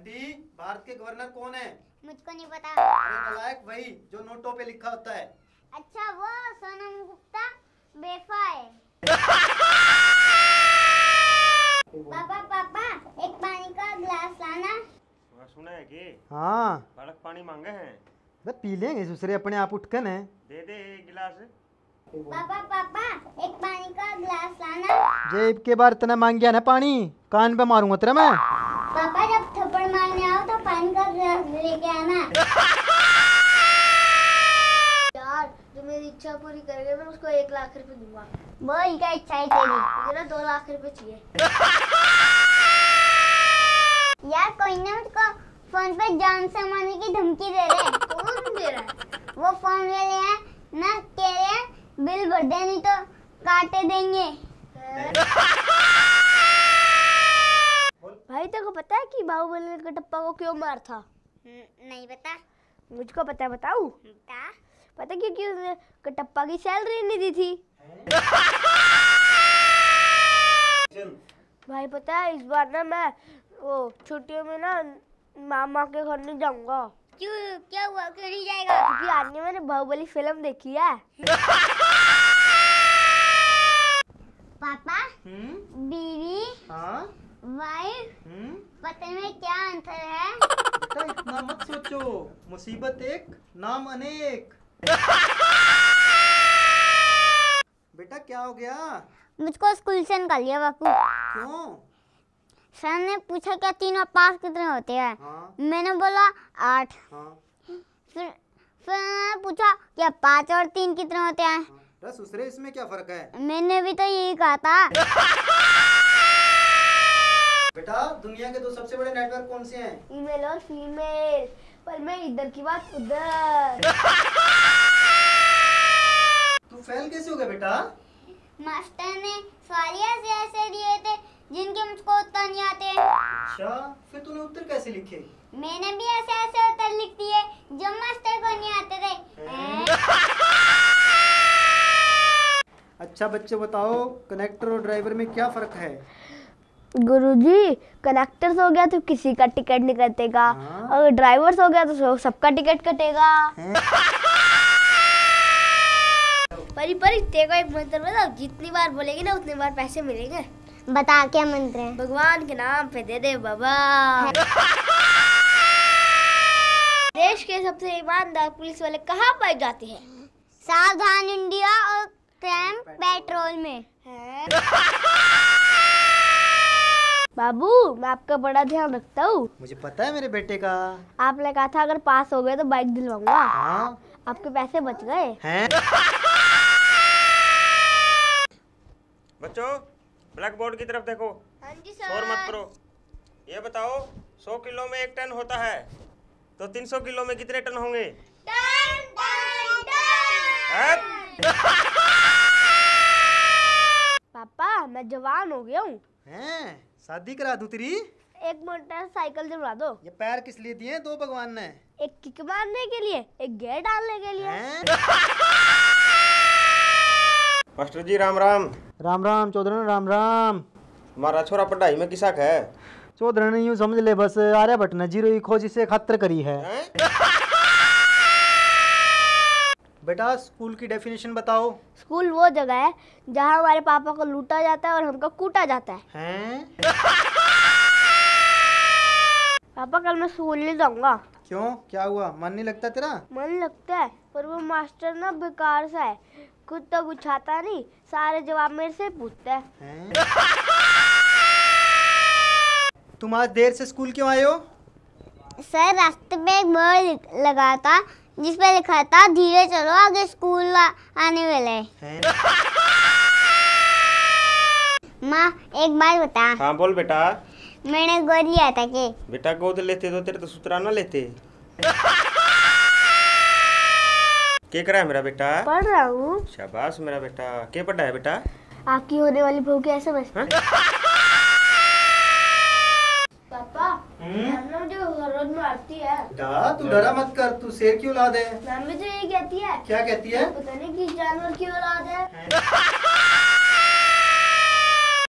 बंटी, भारत के गवर्नर कौन है? मुझको नहीं पता। अरे नालायक, वही जो नोटों पे लिखा होता है। अच्छा, वो सोनम गुप्ता बेफा है। पापा पापा, एक पानी का गिलास लाना। सुना है कि हाँ, बालक पानी मांगे हैं। बस पी लेंगे दूसरे अपने आप उठ कर है। दे दे एक गिलास। पापा पापा, एक पानी का गिलास लाना। जेब के बार इतना मांग गया ना पानी, कान पे मारूंगा तेरा मैं। पापा जब थप्पड़ मारने आओ तो पानी का गिलास लेके आना। यार, जो मेरी इच्छा पूरी करेगा मैं उसको 1 लाख रुपए दूंगा। बोल क्या इच्छा है तेरी? मुझे ना 2 लाख रुपए चाहिए। यार कोई ना मुझको फोन पे जान से मारने की धमकी दे रहे। कौन दे रहा है? वो फोन वाले हैं ना, कह रहे हैं बिल भर दे नहीं तो काटे देंगे। भाई तेरे को पता है कि बाहुबली ने कटप्पा को क्यों मार था? नहीं पता। मुझको पता है, बताऊं? बता। पता क्योंकि उसने कटप्पा की सैलरी नहीं दी थी। भाई पता है, इस बार ना मैं वो छुट्टियों में ना मामा के घर नहीं जाऊंगा। क्यों, क्या हुआ, क्यों नहीं जाएगा? क्योंकि आज ने मैंने बाहुबली फिल्म देखी है। पापा, बीवी, हाँ, वाइफ, पता में क्या अंतर है? बेटा इतना मत सोचो, मुसीबत एक नाम अनेक। बेटा क्या हो गया? मुझको स्कूल से निकाल लिया बापू। क्यों? सर ने पूछा क्या 3 और 5 कितने होते हैं? हाँ, मैंने बोला 8। हाँ, फिर उन्होंने पूछा क्या 5 और 3 कितने होते हैं? हाँ। दूसरे इसमें क्या फर्क है? मैंने भी तो यही कहा था। बेटा दुनिया के 2 सबसे बड़े नेटवर्क कौन से हैं? ईमेल और फीमेल। पर मैं इधर की बात उधर। तू फेल कैसे हो गया बेटा? मास्टर ने सवाल ऐसे दिए थे जिनके मुझको उत्तर नहीं आते। अच्छा, फिर तूने उत्तर कैसे लिखे? मैंने भी ऐसे उत्तर लिख दिए जो मास्टर को नहीं आते थे। अच्छा बच्चे बताओ, कनेक्टर और ड्राइवर में क्या फर्क है? गुरुजी, कनेक्टर्स हो गया तो किसी का टिकट नहीं कटेगा, हाँ। और ड्राइवर्स हो गया तो सबका टिकट कटेगा। परी तेरे को एक मंत्र बताओ, जितनी बार बोलेगी ना उतनी बार पैसे मिलेंगे। बता क्या मंत्र है? भगवान के नाम पे दे दे बाबा। देश के सबसे ईमानदार पुलिस वाले कहाँ पाए जाते हैं? सावधान इंडिया और क्राइम पेट्रोल में। बाबू, मैं आपका बड़ा ध्यान रखता हूँ। मुझे पता है मेरे बेटे का। आपने कहा था अगर पास हो गए तो बाइक दिलवाऊंगा। हाँ, आपके पैसे बच गए हैं? बच्चों, ब्लैक बोर्ड की तरफ देखो। हाँ जी शोर मत करो। ये बताओ, 100 किलो में 1 टन होता है, तो 300 किलो में कितने टन होंगे? पापा, मैं जवान हो गया हूँ। हैं? शादी करा दूं तेरी? एक मोटरसाइकिल दिलवा दो। ये पैर किस लिए दिए दो भगवान ने? एक किक मारने के लिए, एक गियर डालने के लिए। हैं? मास्टर जी राम राम। राम राम चौधरी, राम राम। हमारा छोरा पढ़ाई में किसा है? चौधरी यूं समझ ले, बस आर्यभट्ट ने 0 की खोज इसे खातर करी है। बेटा स्कूल की डेफिनेशन बताओ। स्कूल वो जगह है जहाँ हमारे पापा को लूटा जाता है और हमको कूटा जाता है। हैं? पापा, कल मैं स्कूल नहीं जाऊंगा। क्यों, क्या हुआ? मन नहीं लगता तेरा? मन लगता है, पर वो मास्टर ना बेकार सा है, खुद तो कुछ आता नहीं, सारे जवाब मेरे से पूछता है। हैं? तुम आज देर से स्कूल क्यों आए हो? सर, रास्ते पे एक बोर्ड लगा था जिस पे लिखा था धीरे चलो आगे स्कूल आने वाले हैं। माँ एक बात बता। हाँ बोल बेटा। मैंने गोद लिया था कि? बेटा गोद लेते तो तेरे तो सुतरा ना लेते। क्या करा है मेरा बेटा? पढ़ रहा हूँ। शाबाश मेरा बेटा। क्या पढ़ा है बेटा? आपकी होने वाली बहू की SMS। पापा, मैम जो हर रोज मारती है। तू डरा मत कर, तू शेर की औलाद है। मैम भी तो यही कहती है। क्या कहती है? पता नहीं किस जानवर की औलाद है।